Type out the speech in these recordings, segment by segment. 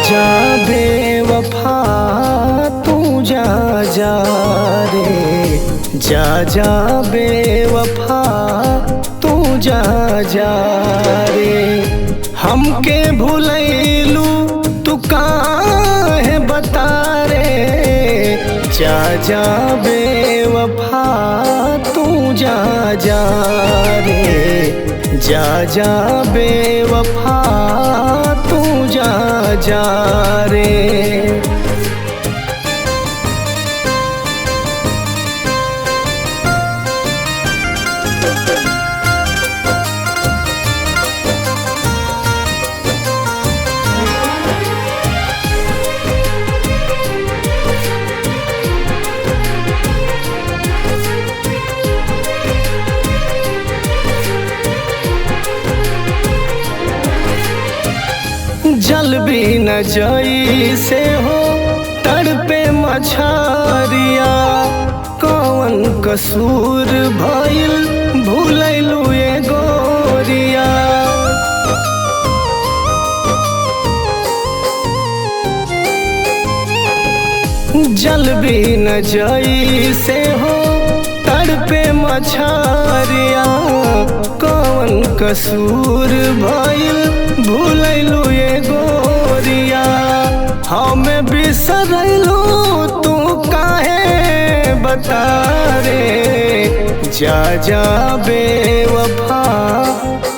जा बेवफा तू जा जा रे, जा जा बेवफा तू जा जा रे। हमके भुलैलू तू काहे बता रे, जा जा बेवफा तू जा जा रे, जा जा बेवफा तू जा जा रे। जल भी न जई से हो तड़पे मछरिया, कौन कसूर भइल भूलैलू ये गोरिया। जल भी न जई से हो तड़पे मछरिया, कौन कसूर भइल भूलैलू ये गोरिया। हमें बिसरैलू तू काहे बता रे, जा जा बेवफा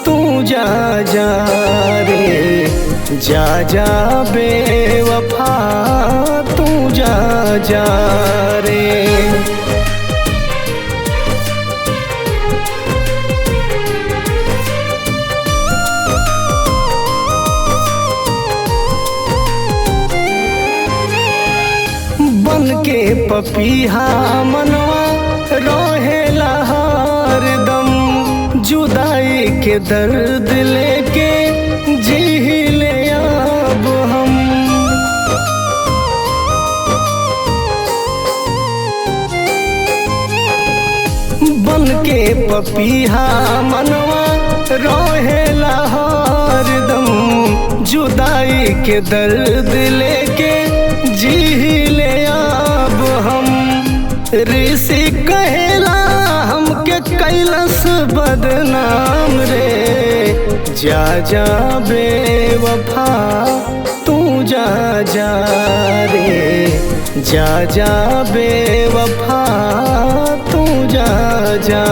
तू जा जा रे, जा जा बेवफा तू जा जा रे। बन के पपीहा मनवा रहेला हरदम, जुदाई के दर्द लेके जी ले अब हम। बन के पपीहा मनवा रहेला हरदम, जुदाई के दर्द लेके जी ले अब हम। ऋषि कहेला हमके कैलस बदनाम रे, जा जा बेवफा तू जा जा रे, जा जा बेवफा तू जा जा।